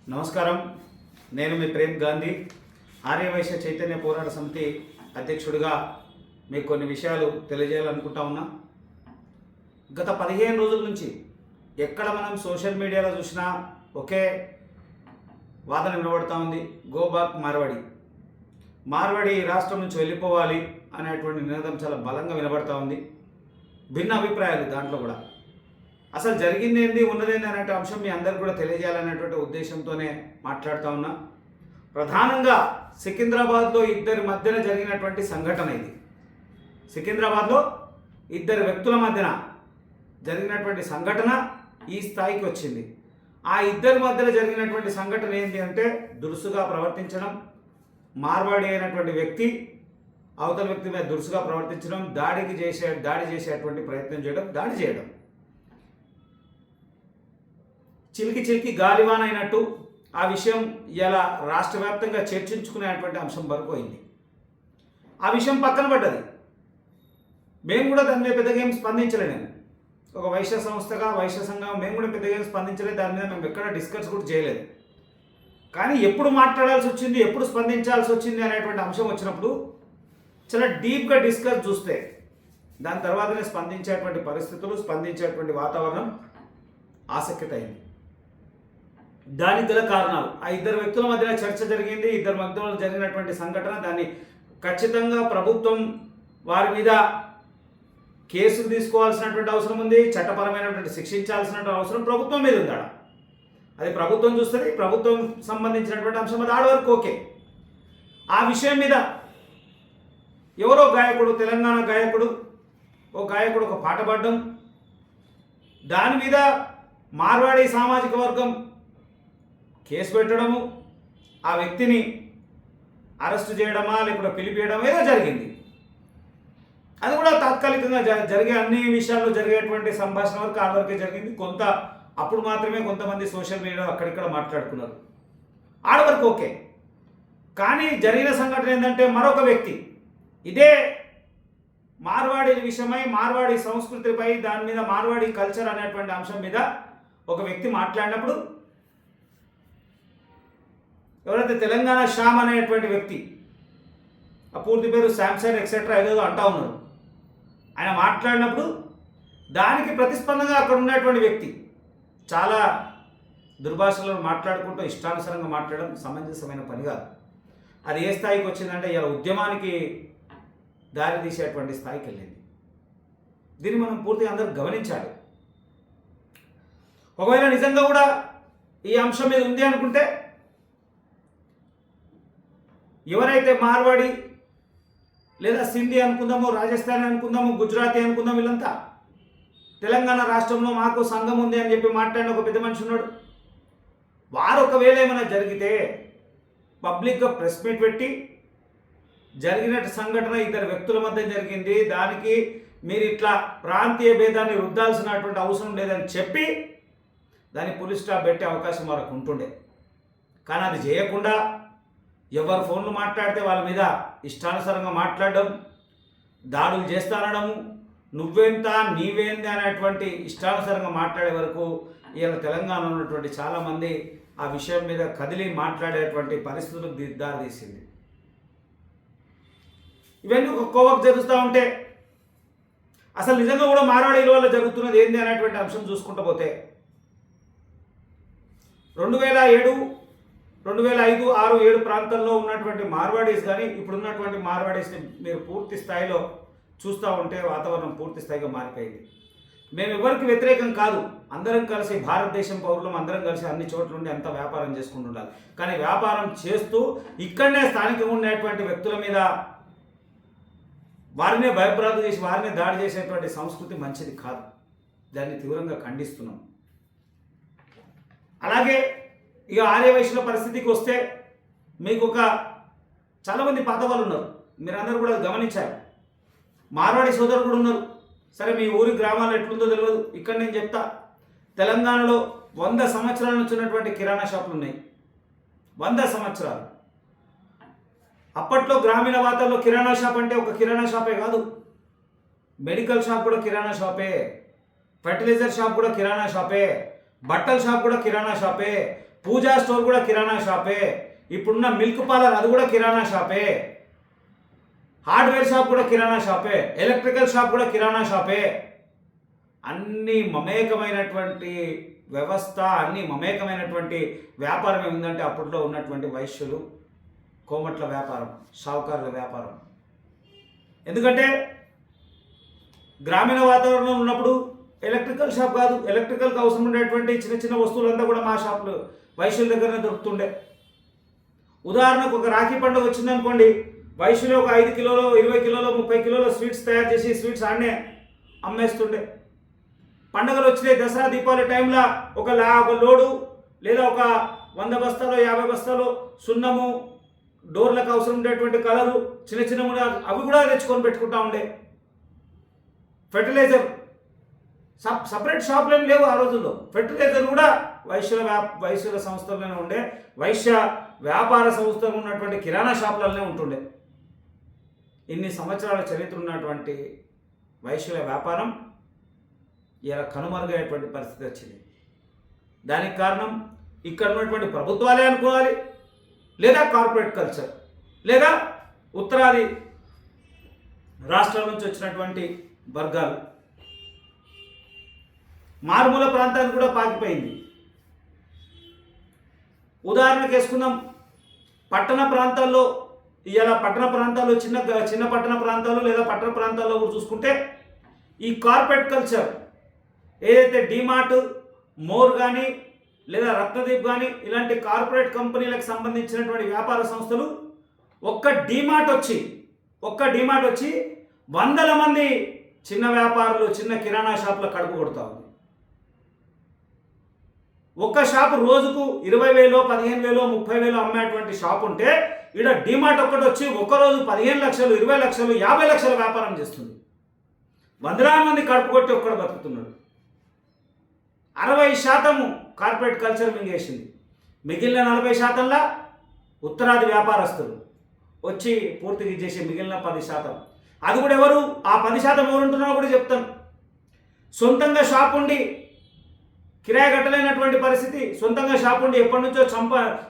నమస్కారం. నేను మీ ప్రేమ్ గాంధీ, ఆర్యవైశ్య చైతన్య పోరాట సమితి అధ్యక్షుడిగా మీకు కొన్ని విషయాలు తెలియజేయాలనుకుంటా ఉన్నా. గత 15 రోజుల నుంచి ఎక్కడ మనం సోషల్ మీడియాలో చూసినా ఒకే వాదన వినబడుతూ ఉంది. గో బ్యాక్ మార్వాడి, మార్వాడి రాష్ట్రం నుంచి వెళ్ళిపోవాలి అనేటువంటి నినాదం చాలా బలంగా వినబడుతూ ఉంది. భిన్న అభిప్రాయాలు దాంట్లో కూడా. అసలు జరిగింది ఏంది ఉన్నదేంది అనే అంశం మీ అందరికి కూడా తెలియజేయాలనేటువంటి ఉద్దేశంతోనే మాట్లాడుతూ ఉన్నా. ప్రధానంగా సికింద్రాబాద్లో ఇద్దరి మధ్యన జరిగినటువంటి సంఘటన ఇది. సికింద్రాబాద్లో ఇద్దరు వ్యక్తుల మధ్యన జరిగినటువంటి సంఘటన ఈ స్థాయికి వచ్చింది. ఆ ఇద్దరి మధ్యలో జరిగినటువంటి సంఘటన ఏంటి అంటే దురుసుగా ప్రవర్తించడం, మార్వాడి అయినటువంటి వ్యక్తి అవతల వ్యక్తి మీద దురుసుగా ప్రవర్తించడం, దాడి చేసేటువంటి ప్రయత్నం చేయడం, దాడి చేయడం. చిలికి గాలివాన అయినట్టు ఆ విషయం ఇలా రాష్ట్ర వ్యాప్తంగా చర్చించుకునేటువంటి అంశం వరకు అయింది. ఆ విషయం పక్కన పడ్డది. మేము కూడా దాని మీద పెద్దగా ఏం స్పందించలేదు. నేను ఒక వైశ్య సంస్థగా, వైశ్య సంఘం మేము కూడా పెద్దగా ఏం స్పందించలేదు. దాని మీద మేము ఎక్కడ డిస్కస్ కూడా చేయలేదు. కానీ ఎప్పుడు మాట్లాడాల్సి వచ్చింది, ఎప్పుడు స్పందించాల్సి వచ్చింది అనేటువంటి అంశం వచ్చినప్పుడు చాలా డీప్గా డిస్కస్ చూస్తే దాని తర్వాతనే స్పందించేటువంటి పరిస్థితులు, స్పందించేటువంటి వాతావరణం ఆసక్తి అయింది. దానికి గల కారణాలు, ఆ ఇద్దరు వ్యక్తుల మధ్యన చర్చ జరిగింది. ఇద్దరు మధ్యలో జరిగినటువంటి సంఘటన, దాన్ని ఖచ్చితంగా ప్రభుత్వం వారి మీద కేసులు తీసుకోవాల్సినటువంటి అవసరం ఉంది. చట్టపరమైనటువంటి శిక్షించాల్సినటువంటి అవసరం ప్రభుత్వం మీద ఉంది. అది ప్రభుత్వం చూస్తుంది. ప్రభుత్వం సంబంధించినటువంటి అంశం అది ఆడవరకు ఓకే. ఆ విషయం మీద ఎవరో గాయకుడు, తెలంగాణ గాయకుడు ఒక పాట పాడడం, దాని మీద మార్వాడి సామాజిక వర్గం కేసు పెట్టడము, ఆ వ్యక్తిని అరెస్టు చేయడమా లేకపోతే పిలిపియడం ఏదో జరిగింది. అది కూడా తాత్కాలికంగా జరిగే అన్ని విషయాల్లో జరిగేటువంటి సంభాషణ వరకు ఆ వరకే జరిగింది. అప్పుడు మాత్రమే కొంతమంది సోషల్ మీడియాలో అక్కడిక్కడ మాట్లాడుకున్నారు. ఆడవరకు ఓకే. కానీ జరిగిన సంఘటన ఏంటంటే మరొక వ్యక్తి ఇదే మార్వాడి విషయమై, మార్వాడి సంస్కృతిపై, దాని మీద మార్వాడి కల్చర్ అనేటువంటి అంశం మీద ఒక వ్యక్తి మాట్లాడినప్పుడు ఎవరైతే తెలంగాణ శ్యామ్ అనేటువంటి వ్యక్తి, ఆ పూర్తి పేరు శాంసన్ ఎక్సెట్రా ఏదో అంటా ఉన్నారు, ఆయన మాట్లాడినప్పుడు దానికి ప్రతిస్పందనగా అక్కడ ఉన్నటువంటి వ్యక్తి చాలా దుర్భాషలో మాట్లాడుకుంటూ ఇష్టానుసారంగా మాట్లాడడం సమంజసమైన పని కాదు. అది ఏ స్థాయికి వచ్చిందంటే ఇలా ఉద్యమానికి దారి తీసేటువంటి స్థాయికి వెళ్ళింది. దీన్ని మనం పూర్తిగా అందరూ గమనించాలి. ఒకవేళ నిజంగా కూడా ఈ అంశం మీద ఉంది అనుకుంటే ఎవరైతే మార్వాడి లేదా సింధీ అనుకుందాము, రాజస్థానీ అనుకుందాము, గుజరాతీ అనుకుందాం, వీళ్ళంతా తెలంగాణ రాష్ట్రంలో మాకు సంఘం ఉంది అని చెప్పి మాట్లాడిన ఒక పెద్ద మనిషి ఉన్నాడు. వారు ఒకవేళ ఏమైనా జరిగితే పబ్లిక్గా ప్రెస్ మీట్ పెట్టి జరిగిన సంఘటన ఇద్దరు వ్యక్తుల మధ్య జరిగింది, దానికి మీరు ఇట్లా ప్రాంతీయ భేదాన్ని రుద్దాల్సినటువంటి అవసరం లేదని చెప్పి దాన్ని పులి స్టాప్ పెట్టే అవకాశం వరకు ఉంటుండే. కానీ అది చేయకుండా ఎవరు ఫోన్లు మాట్లాడితే వాళ్ళ మీద ఇష్టానుసారంగా మాట్లాడడం, దాడులు చేస్తానడము, నువ్వెంత నీవేంది అనేటువంటి ఇష్టానుసారంగా మాట్లాడే వరకు ఇలా తెలంగాణలో ఉన్నటువంటి చాలామంది ఆ విషయం మీద కదిలి మాట్లాడేటువంటి పరిస్థితులకు దారితీసింది. ఇవన్నీ ఒక కోవకు జరుగుతూ ఉంటే అసలు నిజంగా కూడా మార్వాడీల వల్ల జరుగుతున్నది ఏంది అనేటువంటి అంశం చూసుకుంటూ పోతే 2007, 2005, 6, 7 ప్రాంతాల్లో ఉన్నటువంటి మార్వాడీస్ కానీ ఇప్పుడున్నటువంటి మార్వాడీస్ని మీరు పూర్తి స్థాయిలో చూస్తూ ఉంటే వాతావరణం పూర్తి స్థాయిగా మారిపోయింది. మేము ఎవరికి వ్యతిరేకం కాదు. అందరం కలిసి భారతదేశం పౌరులం, అందరం కలిసి అన్ని చోట్ల నుండి అంతా వ్యాపారం చేసుకుంటుండాలి. కానీ వ్యాపారం చేస్తూ ఇక్కడనే స్థానికంగా ఉండేటువంటి వ్యక్తుల మీద వారినే భయప్రాంతం చేసి వారినే దాడి చేసేటువంటి సంస్కృతి మంచిది కాదు. దాన్ని తీవ్రంగా ఖండిస్తున్నాం. అలాగే ఇక ఆర్యవైశ్యుల పరిస్థితికి వస్తే మీకు చాలామంది పాత వాళ్ళు ఉన్నారు, మీరందరూ కూడా గమనించారు. మార్వాడి సోదరులు కూడా ఉన్నారు. సరే మీ ఊరి గ్రామాల్లో ఎట్లుందో తెలియదు. ఇక్కడ నేను చెప్తా, తెలంగాణలో 100 సంవత్సరాల నుంచి ఉన్నటువంటి కిరాణా షాపులు ఉన్నాయి. 100 సంవత్సరాలు. అప్పట్లో గ్రామీణ వాతావరణంలో కిరాణా షాప్ అంటే ఒక కిరాణా షాపే కాదు, మెడికల్ షాప్ కూడా కిరాణా షాపే, ఫర్టిలైజర్ షాప్ కూడా కిరాణా షాపే, బట్టల షాప్ కూడా కిరాణా షాపే, పూజా స్టోర్ కూడా కిరాణా షాపే, ఇప్పుడున్న మిల్క్ పార్లర్ అది కూడా కిరాణా షాపే, హార్డ్వేర్ షాప్ కూడా కిరాణా షాపే, ఎలక్ట్రికల్ షాప్ కూడా కిరాణా షాపే. అన్నీ మమేకమైనటువంటి వ్యవస్థ, అన్నీ మమేకమైనటువంటి వ్యాపారం ఏముందంటే అప్పట్లో ఉన్నటువంటి వైశ్యులు, కోమట్ల వ్యాపారం, షావుకారుల వ్యాపారం. ఎందుకంటే గ్రామీణ వాతావరణంలో ఉన్నప్పుడు ఎలక్ట్రికల్ షాప్ కాదు, ఎలక్ట్రికల్కి అవసరం ఉండేటువంటి చిన్న చిన్న వస్తువులంతా కూడా మా షాపులు వైశ్యుల దగ్గరనే దొరుకుతుండే. ఉదాహరణకు ఒక రాఖీ పండుగ వచ్చిందనుకోండి, వైశ్యులు ఒక 5 కిలోలు 20 కిలోలు 30 కిలోల స్వీట్స్ తయారు చేసి స్వీట్స్ ఆడనే అమ్మేస్తుండే. పండుగలు వచ్చినాయి, దసరా దీపావళి టైంలో ఒక లోడు లేదా ఒక 100 బస్తాలు 50 బస్తాలు సున్నము, డోర్లకు అవసరం ఉండేటువంటి కలరు, చిన్న చిన్న కూడా అవి కూడా తెచ్చుకొని పెట్టుకుంటా ఉండే. ఫెర్టిలైజర్ సపరేట్ షాపులు ఏం లేవు ఆ రోజుల్లో. ఫెర్టిలైజర్ కూడా వైశ్యుల సంస్థల్లోనే ఉండే, వైశ్య వ్యాపార సంస్థలు ఉన్నటువంటి కిరాణా షాపులలోనే ఉంటుండే. ఇన్ని సంవత్సరాల చరిత్ర ఉన్నటువంటి వైశ్యుల వ్యాపారం ఇలా కనుమరుగయ్యేటువంటి పరిస్థితి వచ్చింది. దానికి కారణం ఇక్కడ ఉన్నటువంటి ప్రభుత్వాలే అనుకోవాలి, లేదా కార్పొరేట్ కల్చర్, లేదా ఉత్తరాది రాష్ట్రాల నుంచి వచ్చినటువంటి వర్గాలు. మారుమూల ప్రాంతానికి కూడా పాకిపోయింది. ఉదాహరణకు వేసుకుందాం, పట్టణ ప్రాంతాల్లో ఇలా పట్టణ ప్రాంతాల్లో చిన్న పట్టణ ప్రాంతాలు లేదా పట్టణ ప్రాంతాల్లో కూడా చూసుకుంటే ఈ కార్పొరేట్ కల్చర్ ఏదైతే డిమార్ట్, మోర్ కానీ లేదా రత్నదీప్ కానీ ఇలాంటి కార్పొరేట్ కంపెనీలకు సంబంధించినటువంటి వ్యాపార సంస్థలు ఒక్క డిమార్ట్ వచ్చి వందల మంది చిన్న వ్యాపారులు, చిన్న కిరాణా షాపుల కడుపు కొడతా ఉంది. ఒక్క షాపు రోజుకు 20,000 15,000 30,000 అమ్మేటువంటి షాప్ ఉంటే ఇక్కడ డిమార్ట్ ఒక్కటి వచ్చి ఒక్కరోజు 15 లక్షలు 20 లక్షలు 50 లక్షల వ్యాపారం చేస్తుంది. వందలాది మంది కడుపు కొట్టి ఒక్కడు బతుకుతున్నాడు. 60% కార్పొరేట్ కల్చర్ మింగేసింది. మిగిలిన 40%లా ఉత్తరాది వ్యాపారస్తులు వచ్చి పూర్తిగా ఇచ్చేసి మిగిలిన 10%. అది కూడా ఎవరు, ఆ 10% ఎవరు ఉంటున్నారో కూడా చెప్తాను. సొంతంగా షాప్ ఉండి కిరాయి కట్టలేనటువంటి పరిస్థితి, సొంతంగా షాప్ ఉండి ఎప్పటి నుంచో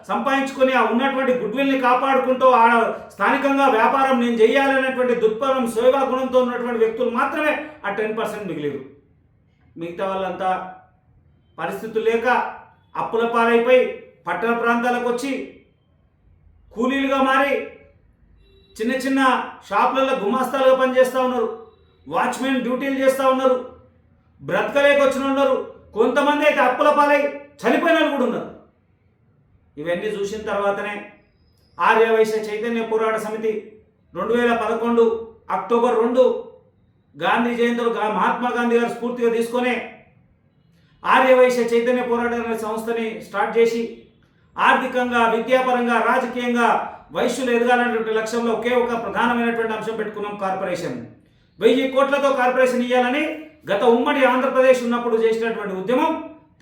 సంపాదించుకొని ఆ ఉన్నటువంటి గుడ్విల్ని కాపాడుకుంటూ ఆ స్థానికంగా వ్యాపారం నేను చేయాలనేటువంటి దుత్పరం సేవా గుణంతో ఉన్నటువంటి వ్యక్తులు మాత్రమే ఆ 10% మిగిలిరు. మిగతా వాళ్ళంతా పరిస్థితులు లేక అప్పుల పాలైపోయి పట్టణ ప్రాంతాలకు వచ్చి కూలీలుగా మారి చిన్న చిన్న షాపులలో గుమాస్తాలుగా పనిచేస్తూ ఉన్నారు, వాచ్మెన్ డ్యూటీలు చేస్తూ ఉన్నారు, బ్రతకలేకొచ్చిన ఉన్నారు, కొంతమంది అయితే అప్పుల పాలై చనిపోయిన కూడా ఉన్నారు. ఇవన్నీ చూసిన తర్వాతనే ఆర్యవైశ్య చైతన్య పోరాట సమితి 2011 అక్టోబర్ 2 గాంధీ జయంతులు మహాత్మా గాంధీ గారు స్ఫూర్తిగా తీసుకొని ఆర్యవైశ్య చైతన్య పోరాట సంస్థని స్టార్ట్ చేసి ఆర్థికంగా, విద్యాపరంగా, రాజకీయంగా వైశ్యులు ఎదగాలనేటువంటి లక్ష్యంలో ఒకే ఒక ప్రధానమైనటువంటి అంశం పెట్టుకున్నాం, కార్పొరేషన్. 1000 కోట్లతో కార్పొరేషన్ ఇవ్వాలని గత ఉమ్మడి ఆంధ్రప్రదేశ్ ఉన్నప్పుడు చేసినటువంటి ఉద్యమం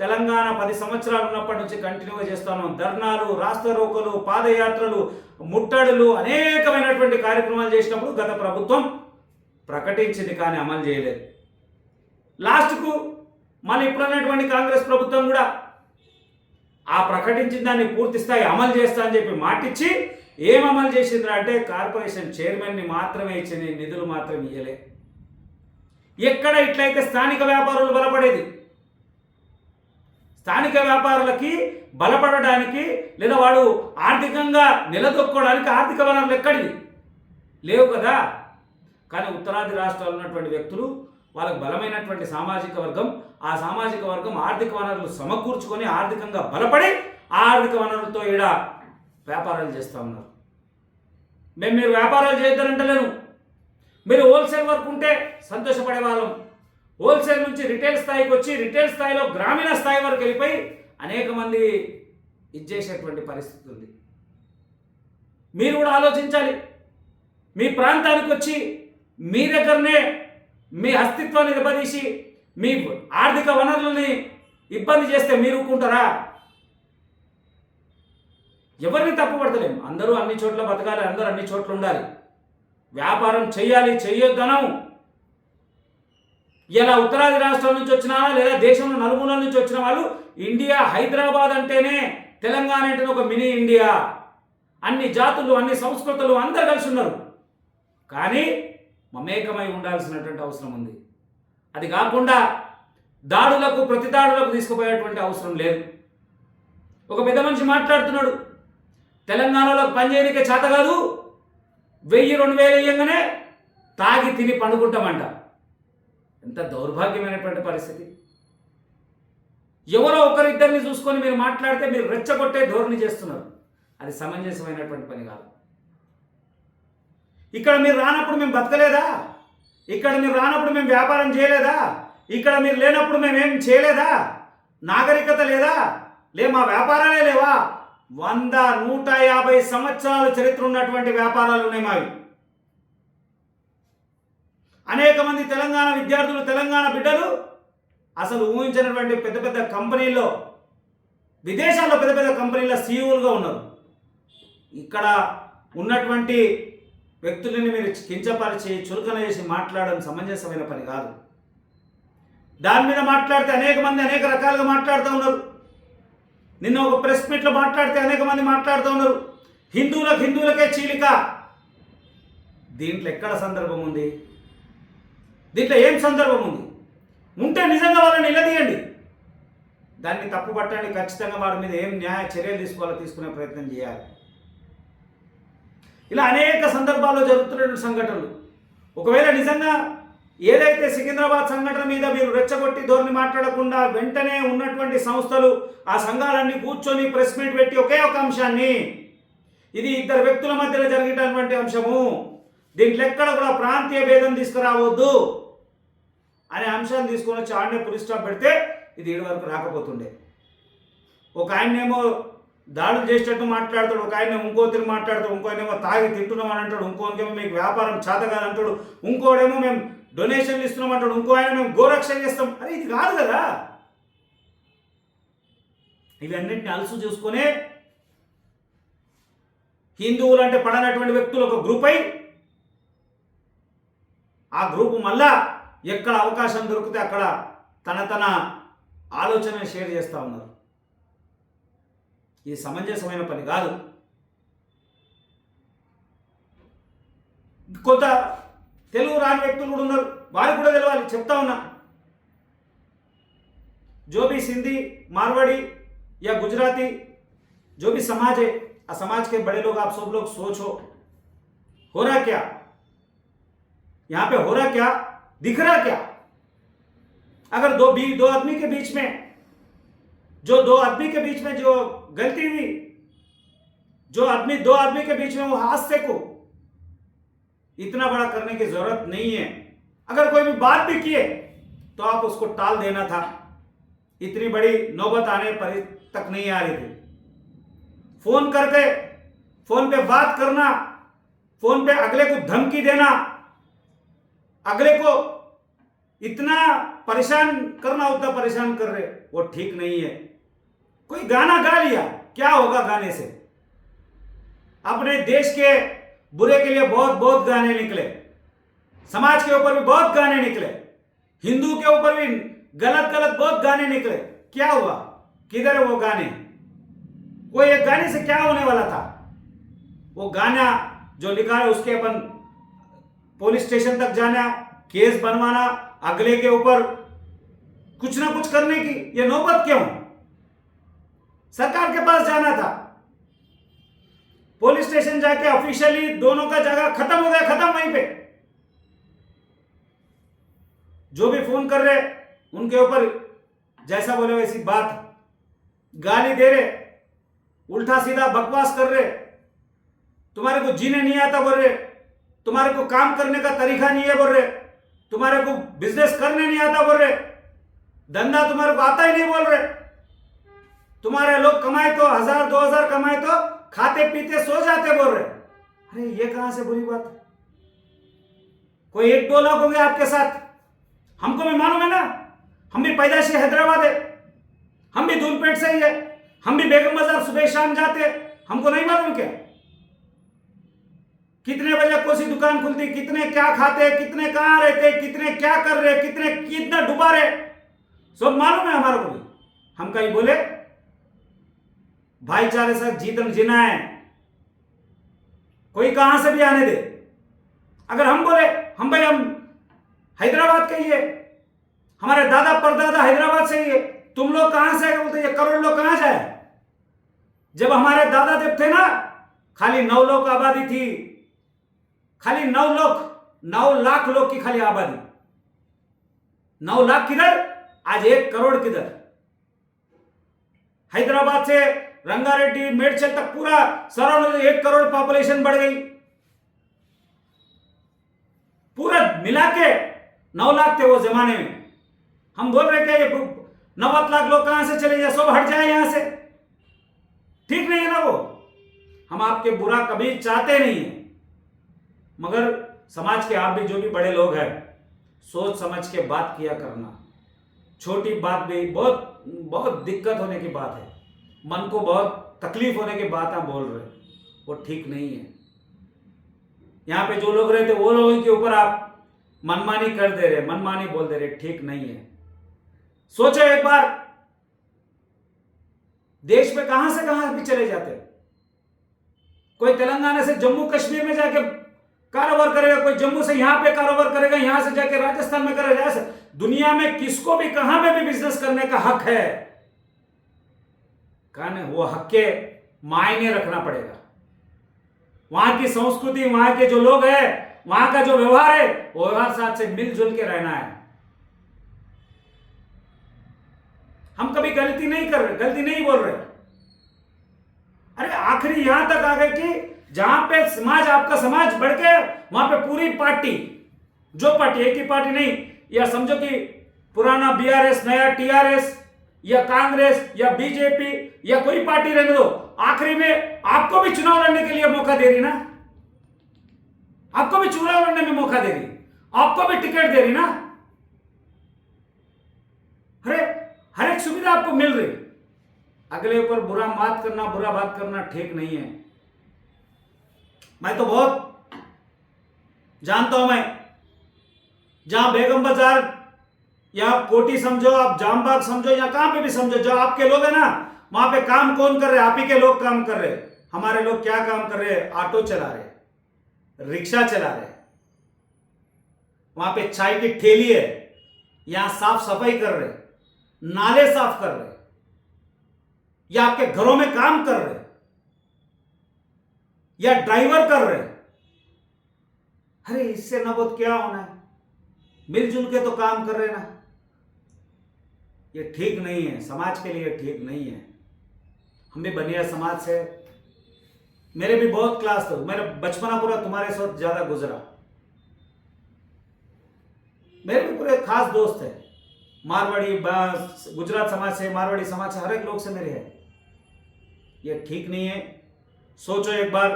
తెలంగాణ 10 సంవత్సరాలు ఉన్నప్పటి నుంచి కంటిన్యూగా చేస్తాను. ధర్నాలు, రాస్తారోకోలు, పాదయాత్రలు, ముట్టడులు, అనేకమైనటువంటి కార్యక్రమాలు చేసినప్పుడు గత ప్రభుత్వం ప్రకటించింది కానీ అమలు చేయలేదు. లాస్ట్కు మళ్ళీ ఇప్పుడున్నటువంటి కాంగ్రెస్ ప్రభుత్వం కూడా ఆ ప్రకటించిన దాన్ని పూర్తి స్థాయి అమలు చేస్తా అని చెప్పి మాటిచ్చి ఏం అమలు చేసిండ్రా అంటే కార్పొరేషన్ చైర్మన్ని మాత్రమే ఇచ్చిన నిధులు మాత్రం ఇవ్వలే. ఎక్కడ ఇట్లయితే స్థానిక వ్యాపారులు బలపడేది, స్థానిక వ్యాపారులకి బలపడడానికి లేదా వాడు ఆర్థికంగా నిలదొక్కోవడానికి ఆర్థిక వనరులు ఎక్కడివి లేవు కదా. కానీ ఉత్తరాది రాష్ట్రాల్లో ఉన్నటువంటి వ్యక్తులు, వాళ్ళకు బలమైనటువంటి సామాజిక వర్గం, ఆ సామాజిక వర్గం ఆర్థిక వనరులు సమకూర్చుకొని ఆర్థికంగా బలపడి ఆ ఆర్థిక వనరులతో ఈడ వ్యాపారాలు చేస్తూ ఉన్నారు. మీరు వ్యాపారాలు చేద్దారంటలేను, మీరు హోల్సేల్ వర్క్ ఉంటే సంతోషపడే వాళ్ళం. హోల్సేల్ నుంచి రిటైల్ స్థాయికి వచ్చి రిటైల్ స్థాయిలో గ్రామీణ స్థాయి వరకు వెళ్ళిపోయి అనేక మంది ఇచ్చేసేటువంటి పరిస్థితి ఉంది. మీరు కూడా ఆలోచించాలి. మీ ప్రాంతానికి వచ్చి మీ దగ్గరనే మీ అస్తిత్వాన్ని దెబ్బతీసి మీ ఆర్థిక వనరులని ఇబ్బంది చేస్తే మీరు ఊరుకుంటారా? ఎవరిని తప్పుపడతలేము. అందరూ అన్ని చోట్ల బతకాలి, అందరూ అన్ని చోట్ల ఉండాలి, వ్యాపారం చెయ్యాలి, చెయ్యొద్దనము. ఇలా ఉత్తరాది రాష్ట్రాల నుంచి వచ్చిన లేదా దేశంలో నలుమూలల నుంచి వచ్చిన వాళ్ళు ఇండియా హైదరాబాద్ అంటేనే తెలంగాణ అంటే ఒక మినీ ఇండియా, అన్ని జాతులు అన్ని సంస్కృతులు అందరు కలిసి ఉన్నారు. కానీ మమేకమై ఉండాల్సినటువంటి అవసరం ఉంది. అది కాకుండా దాడులకు ప్రతి దాడులకు తీసుకుపోయేటువంటి అవసరం లేదు. ఒక పెద్ద మనిషి మాట్లాడుతున్నాడు, తెలంగాణలో పనిచేయనికే చేత కాదు, 1000-2000 ఇయ్యంగానే తాగి తిని పండుకుంటామంట. ఎంత దౌర్భాగ్యమైనటువంటి పరిస్థితి. ఎవరో ఒకరిద్దరిని చూసుకొని మీరు మాట్లాడితే మీరు రెచ్చగొట్టే ధోరణి చేస్తున్నారు. అది సమంజసమైనటువంటి పని కాదు. ఇక్కడ మీరు రానప్పుడు మేము బతకలేదా? ఇక్కడ మీరు రానప్పుడు మేము వ్యాపారం చేయలేదా? ఇక్కడ మీరు లేనప్పుడు మేమేం చేయలేదా? నాగరికత లేదా? మా వ్యాపారాలే లేవా? 100-150 సంవత్సరాల చరిత్ర ఉన్నటువంటి వ్యాపారాలు ఉన్నాయి మావి. అనేక మంది తెలంగాణ విద్యార్థులు, తెలంగాణ బిడ్డలు అసలు ఊహించినటువంటి పెద్ద పెద్ద కంపెనీల్లో, విదేశాల్లో పెద్ద పెద్ద కంపెనీల సీఈఓలుగా ఉన్నారు. ఇక్కడ ఉన్నటువంటి వ్యక్తులని మీరు కించపరిచి చులకన చేసి మాట్లాడడం సమంజసమైన పని కాదు. దాని మీద మాట్లాడితే అనేక మంది అనేక రకాలుగా మాట్లాడుతూ ఉన్నారు. నిన్న ఒక ప్రెస్ మీట్లో మాట్లాడితే అనేక మంది మాట్లాడుతూ ఉన్నారు, హిందువులకే చీలిక. దీంట్లో ఎక్కడ సందర్భం ఉంది? దీంట్లో ఏం సందర్భం ఉంది? ఉంటే నిజంగా వాళ్ళని నిలదీయండి, దాన్ని తప్పుపట్టండి. ఖచ్చితంగా వారి మీద ఏం న్యాయ చర్యలు తీసుకునే ప్రయత్నం చేయాలి. ఇలా అనేక సందర్భాల్లో జరుగుతున్న సంఘటనలు. ఒకవేళ నిజంగా ఏదైతే సికింద్రాబాద్ సంఘటన మీద మీరు రెచ్చగొట్టి ధోరణి మాట్లాడకుండా వెంటనే ఉన్నటువంటి సంస్థలు, ఆ సంఘాలన్నీ కూర్చొని ప్రెస్ మీట్ పెట్టి ఒకే ఒక అంశాన్ని, ఇది ఇద్దరు వ్యక్తుల మధ్యలో జరిగేటటువంటి అంశము, దీంట్లో ఎక్కడ కూడా ప్రాంతీయ భేదం తీసుకురావద్దు అనే అంశాన్ని తీసుకొని వచ్చి ఆడనే పులి స్టాప్ పెడితే ఇది ఈడ వరకు రాకపోతుండే. ఒక ఆయనేమో దాడులు చేసేటట్టు మాట్లాడతాడు, ఒక ఆయన ఇంకో తిరిగి మాట్లాడతాడు, ఇంకో ఆయనేమో తాగి తింటున్నాం అని అంటాడు, ఇంకోకేమో మీకు వ్యాపారం చేత కాదంటాడు, ఇంకోడేమో మేము డొనేషన్లు ఇస్తున్నాం అంటాడు, ఇంకో ఆయన మేము గోరక్ష చేస్తాం. అరే ఇది కాదు కదా. ఇవన్నింటిని అలసు చూసుకొని హిందువులు అంటే పడనటువంటి వ్యక్తులు ఒక గ్రూప్ అయి, ఆ గ్రూపు మళ్ళా ఎక్కడ అవకాశం దొరికితే అక్కడ తన ఆలోచనను షేర్ చేస్తూ ఉన్నారు. ఇది సమంజసమైన పని కాదు. కొంత తెలుగు రాని వ్యక్తులు కూడా ఉన్నారు, వారికి కూడా తెలవాలి. చెప్తా ఉన్నా, जो भी सिंधी, मारवाड़ी या गुजराती, जो भी समाज है, आ समाज के बड़े लोग, आप सब लोग सोचो, हो रहा क्या यहाँ पे? हो रहा क्या? दिख रहा क्या? अगर दो आदमी के बीच में, दो आदमी के बीच में जो गलती हुई, दो आदमी के बीच में वो हादसे को इतना बड़ा करने की जरूरत नहीं है। अगर कोई भी बात भी किए तो आप उसको टाल देना था। इतनी बड़ी नौबत आने पर तक नहीं आ रही थी। फोन करके, फोन पे बात करना, फोन पे अगले को धमकी देना, अगले को इतना परेशान करना, उतना परेशान कर रहे, वो ठीक नहीं है। कोई गाना गा लिया, क्या होगा गाने से? अपने देश के बुरे के लिए बहुत बहुत गाने निकले, समाज के ऊपर भी बहुत गाने निकले, हिंदू के ऊपर भी गलत बहुत गाने निकले। क्या हुआ? किधर है वो गाने? कोई एक गाने से क्या होने वाला था? वो गाना जो लिखा है उसके अपन पुलिस स्टेशन तक जाना, केस बनवाना, अगले के ऊपर कुछ ना कुछ करने की ये नौबत क्यों? सरकार के पास जाना था, पुलिस स्टेशन जाके ऑफिशियली दोनों का जगह खत्म हो गया, खत्म वहीं पे। जो भी फोन कर रहे उनके ऊपर जैसा बोले वैसी बात, गाली दे रहे, उल्टा सीधा बकवास कर रहे, तुम्हारे को जीने नहीं आता बोल रहे, तुम्हारे को काम करने का तरीका नहीं है बोल रहे, तुम्हारे को बिजनेस करने नहीं आता बोल रहे, धंधा तुम्हारे को आता ही नहीं बोल रहे, तुम्हारे लोग कमाए तो 1000-2000 कमाए तो खाते पीते सो जाते बोल रहे। अरे ये कहां से बुरी बात? कोई 1-2 लोग होंगे आपके साथ, हमको भी मालूम है ना, हम भी पैदाशी हैदराबाद है, हम भी धूलपेट से ही है, हम भी बेगम बाजार सुबह शाम जाते, हमको नहीं मालूम क्या? कितने बजे कौन सी दुकान खुलती, कितने क्या खाते, कितने कहां रहते, कितने क्या कर रहे, कितना डूबा रहे, सब मालूम है हमारे को भी। हम कहीं बोले भाईचारे से जीवन जीना है, कोई कहां से भी आने दे। अगर हम बोले हम भाई हम हैदराबाद के ही है, हमारे दादा परदादा हैदराबाद से ही है, तुम लोग कहां से आए बोलते ये करोड़ लोग कहां से आए। जब हमारे दादा जब थे ना खाली 9 लोग आबादी थी, खाली 9 लाख लोग की खाली आबादी। 9 लाख किधर, आज 1 करोड़ किधर। हैदराबाद से रंगारेड्डी मेडचल तक पूरा सराउंड 1 करोड़ पॉपुलेशन बढ़ गई। पूरा मिला के 9 लाख थे वो जमाने में। हम बोल रहे कि 90 लाख लोग कहां से चले जाए, सब हट जाए यहां से, ठीक नहीं है ना वो। हम आपके बुरा कभी चाहते नहीं है, मगर समाज के आप भी जो भी बड़े लोग हैं सोच समझ के बात किया करना। छोटी बात भी बहुत बहुत दिक्कत होने की बात है, मन को बहुत तकलीफ होने की बात आप बोल रहे, वो ठीक नहीं है। यहां पे जो लोग रहते वो लोगों के ऊपर आप मनमानी कर दे रहे, मनमानी बोल दे रहे, ठीक नहीं है। सोचो एक बार, देश में कहां से कहां भी चले जाते। कोई तेलंगाना से जम्मू कश्मीर में जाके कारोबार करेगा, कोई जम्मू से यहां पे कारोबार करेगा, यहां से जाके राजस्थान में करेगा। दुनिया में किसको भी कहां पे भी बिजनेस करने का हक है, कहने वो हक के मायने रखना पड़ेगा। वहां की संस्कृति, वहां के जो लोग हैं, वहां का जो व्यवहार है, वो व्यवहार साथ से मिलजुल के रहना है। हम कभी गलती नहीं कर रहे, गलती नहीं बोल रहे। अरे आखिरी यहां तक आ गए कि जहां पे समाज, आपका समाज बढ़ के वहां पे पूरी पार्टी, जो पार्टी, एक ही पार्टी नहीं, या समझो कि पुराना बीआरएस, नया टीआरएस, या कांग्रेस, या बीजेपी, या कोई पार्टी रहने दो, आखिरी में आपको भी चुनाव लड़ने के लिए मौका दे रही ना, आपको भी चुनाव लड़ने में मौका दे रही, आपको भी टिकट दे रही ना। अरे हर एक सुविधा आपको मिल रही, अगले ऊपर बुरा बात करना ठीक नहीं है। मैं तो बहुत जानता हूं, मैं जहां बेगम बाजार या कोटी समझो, आप जामबाग समझो, या कहां पे भी समझो, जो आपके लोग हैं ना, वहां पे काम कौन कर रहे, आप ही के लोग काम कर रहे। हमारे लोग क्या काम कर रहे, ऑटो चला रहे, रिक्शा चला रहे, वहां पे चाय की ठेली है, यहां साफ सफाई कर रहे, नाले साफ कर रहे, या आपके घरों में काम कर रहे, या ड्राइवर कर रहे। अरे इससे ना बहुत क्या होना है, मिलजुल के तो काम कर रहे ना। ये ठीक नहीं है, समाज के लिए ठीक नहीं है। हम भी बनिया समाज से, मेरे भी बहुत क्लास थे, मेरा बचपना पूरा तुम्हारे साथ ज्यादा गुजरा। मेरे भी पूरे खास दोस्त है, मारवाड़ी, गुजरात समाज से, मारवाड़ी समाज से, हर एक लोग से मेरे हैं। ये ठीक नहीं है। सोचो एक बार,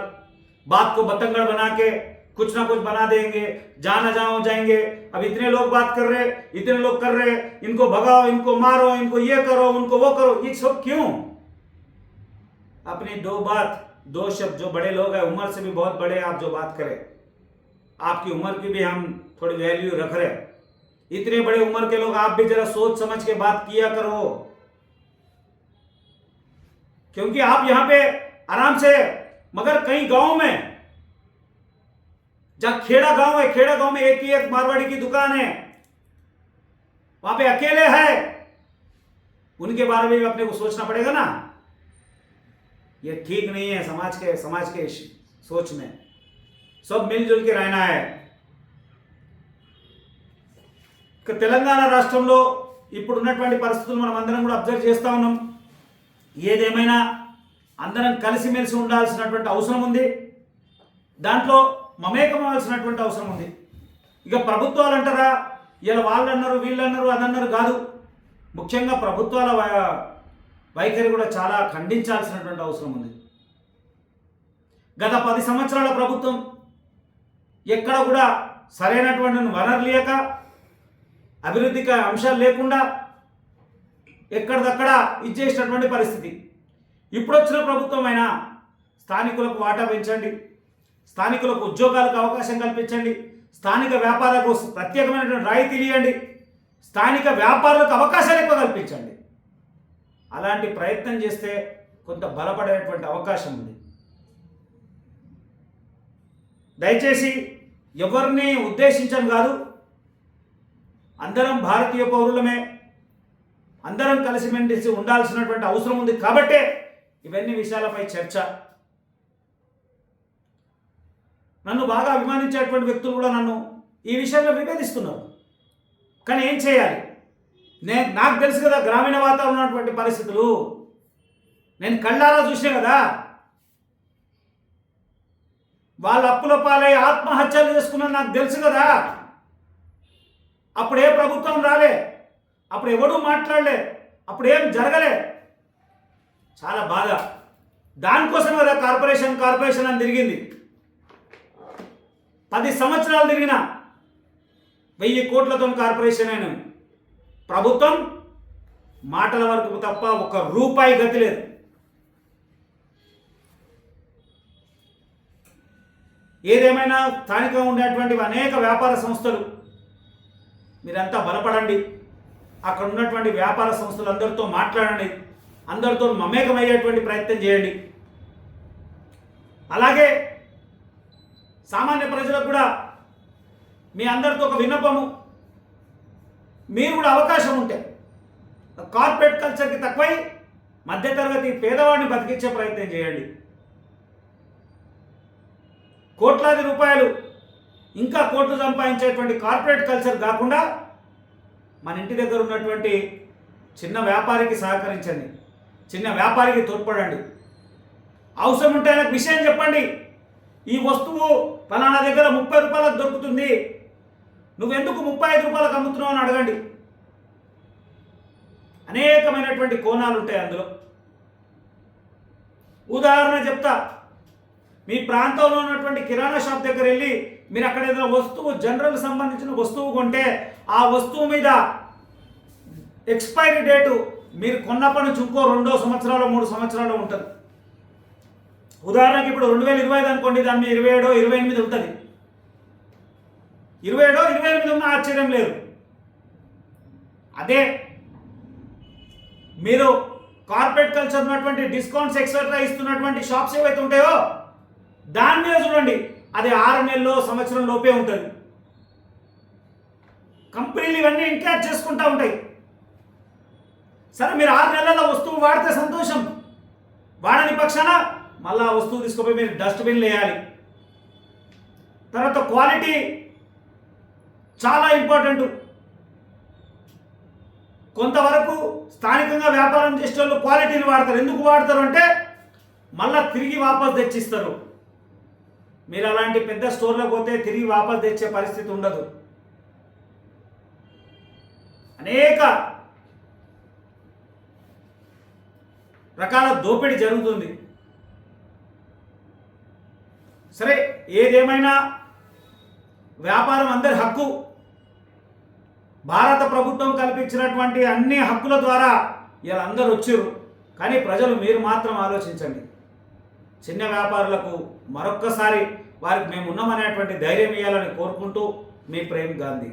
बात को बतंगड़ बना के कुछ ना कुछ बना देंगे, जहां ना जहां हो जाएंगे। अब इतने लोग बात कर रहे, इतने लोग कर रहे, इनको भगाओ, इनको मारो, इनको ये करो, उनको वो करो, ये सब क्यों। अपनी दो शब्द, जो बड़े लोग हैं, उम्र से भी बहुत बड़े, आप जो बात करें, आपकी उम्र की भी हम थोड़ी वैल्यू रख रहे। इतने बड़े उम्र के लोग, आप भी जरा सोच समझ के बात किया करो, क्योंकि आप यहां पे आराम से, मगर कई गांव में, जहां खेड़ा गांव है, खेड़ा गांव में एक ही एक मारवाड़ी की दुकान है, वहां पे अकेले है, उनके बारे में भी अपने को सोचना पड़ेगा ना। ये ठीक नहीं है। समाज के सोच में सब मिलजुल के रहना है। తెలంగాణ రాష్ట్రంలో ఇప్పుడు ఉన్నటువంటి పరిస్థితులు మనం అందరం కూడా అబ్జర్వ్ చేస్తా ఉన్నాం. ఏదేమైనా అందరం కలిసిమెలిసి ఉండాల్సినటువంటి అవసరం ఉంది, దాంట్లో మమేకమవలసినటువంటి అవసరం ఉంది. ఇక ప్రభుత్వాలు అంటారా, ఇలా వాళ్ళు అన్నారు, వీళ్ళు అన్నారు, అదన్నారు కాదు. ముఖ్యంగా ప్రభుత్వాల వైఖరి కూడా చాలా ఖండించాల్సినటువంటి అవసరం ఉంది. గత 10 సంవత్సరాల ప్రభుత్వం ఎక్కడ కూడా సరైనటువంటి వనరు లేక, అభివృద్ధికి అంశాలు లేకుండా ఎక్కడిదక్కడ ఇచ్చేసినటువంటి పరిస్థితి. ఇప్పుడు వచ్చిన ప్రభుత్వం అయినా స్థానికులకు వాటా పెంచండి, స్థానికులకు ఉద్యోగాలకు అవకాశం కల్పించండి, స్థానిక వ్యాపారాలకు ప్రత్యేకమైనటువంటి రాయితీలు ఇవ్వండి, స్థానిక వ్యాపారులకు అవకాశాలు ఎక్కువ కల్పించండి. అలాంటి ప్రయత్నం చేస్తే కొంత బలపడేటువంటి అవకాశం ఉంది. దయచేసి ఎవరిని ఉద్దేశించని కాదు, అందరం భారతీయ పౌరులమే, అందరం కలిసిమెలిసి ఉండాల్సినటువంటి అవసరం ఉంది కాబట్టే ఇవన్నీ విషయాలపై చర్చ. నన్ను బాగా అభిమానించేటువంటి వ్యక్తులు కూడా నన్ను ఈ విషయంలో విభేదిస్తున్నారు. కానీ ఏం చేయాలి? నాకు తెలుసు కదా గ్రామీణ వాతావరణం ఉన్నటువంటి పరిస్థితులు, నేను కళ్ళారా చూసే కదా. వాళ్ళ అప్పుల పాలై ఆత్మహత్యలు చేసుకున్నది నాకు తెలుసు కదా. అప్పుడు ఏ ప్రభుత్వం రాలే, అప్పుడు ఎవడూ మాట్లాడలే, అప్పుడు ఏం జరగలే. చాలా బాధ. దానికోసం కదా కార్పొరేషన్ అని తిరిగింది. 10 సంవత్సరాలు తిరిగిన 1000 కోట్లతో కార్పొరేషన్ అయిన ప్రభుత్వం మాటల వరకు తప్ప 1 రూపాయి గతి లేదు. ఏదేమైనా స్థానికంగా ఉండేటువంటి అనేక వ్యాపార సంస్థలు, మీరంతా బలపడండి. అక్కడ ఉన్నటువంటి వ్యాపార సంస్థలు అందరితో మాట్లాడండి, అందరితో మమేకమయ్యేటువంటి ప్రయత్నం చేయండి. అలాగే సామాన్య ప్రజలకు కూడా మీ అందరితో ఒక విన్నపము, మీరు కూడా అవకాశం ఉంటే కార్పొరేట్ కల్చర్కి తక్కువై మధ్యతరగతి పేదవాడిని బతికించే ప్రయత్నం చేయండి. కోట్లాది రూపాయలు ఇంకా కోట్లు సంపాదించేటువంటి కార్పొరేట్ కల్చర్ కాకుండా మన ఇంటి దగ్గర ఉన్నటువంటి చిన్న వ్యాపారికి సహకరించండి, చిన్న వ్యాపారికి తోడ్పడండి. అవసరం ఉంటే నాకు విషయం చెప్పండి. ఈ వస్తువు ఫలానా దగ్గర 30 రూపాయలకు దొరుకుతుంది, నువ్వెందుకు 35 రూపాయలకు అమ్ముతున్నావు అని అడగండి. అనేకమైనటువంటి కోణాలు ఉంటాయి అందులో. ఉదాహరణ చెప్తా. మీ ప్రాంతంలో ఉన్నటువంటి కిరాణా షాప్ దగ్గర వెళ్ళి మీరు అక్కడ ఏదైనా వస్తువు, జనరల్ సంబంధించిన వస్తువు కొంటే ఆ వస్తువు మీద ఎక్స్పైరీ డేటు మీరు కొన్నప్పటి నుంచి ఇంకో 2 సంవత్సరాలు 3 సంవత్సరాలు ఉంటుంది. ఉదాహరణకి ఇప్పుడు 2025 అనుకోండి, దాని మీద 27 28 ఉంటుంది. 27 28 ఉన్న ఆశ్చర్యం లేదు. అదే మీరు కార్పొరేట్ కల్చర్ ఉన్నటువంటి డిస్కౌంట్స్ ఎక్సెట్రా ఇస్తున్నటువంటి షాప్స్ ఏవైతే ఉంటాయో దాని మీద చూడండి, అది 6 నెలల్లో సంవత్సరం లోపే ఉంటుంది. కంపెనీలు ఇవన్నీ ఎంకరేజ్ చేసుకుంటూ ఉంటాయి. సరే, మీరు 6 నెలల్లో వస్తువు వాడితే సంతోషం, వాడని పక్షాన మళ్ళీ ఆ వస్తువు తీసుకుపోయి మీరు డస్ట్బిన్లు వేయాలి. తర్వాత క్వాలిటీ చాలా ఇంపార్టెంట్. కొంతవరకు స్థానికంగా వ్యాపారం చేసే వాళ్ళు క్వాలిటీని వాడతారు. ఎందుకు వాడతారు అంటే మళ్ళీ తిరిగి వాపస్ తెచ్చిస్తారు. మీరు అలాంటి పెద్ద స్టోర్లకు పోతే తిరిగి వాపస్ తెచ్చే పరిస్థితి ఉండదు. అనేక రకాల దోపిడీ జరుగుతుంది. సరే, ఏదేమైనా వ్యాపారం అందరి హక్కు. భారత ప్రభుత్వం కల్పించినటువంటి అన్ని హక్కుల ద్వారా ఇలా అందరూ వచ్చారు. కానీ ప్రజలు, మీరు మాత్రం ఆలోచించండి. చిన్న వ్యాపారులకు మరొక్కసారి వారికి మేము ఉన్నామనేటువంటి ధైర్యం ఇవ్వాలని కోరుకుంటూ, మీ ప్రేమ్ గాంధీ.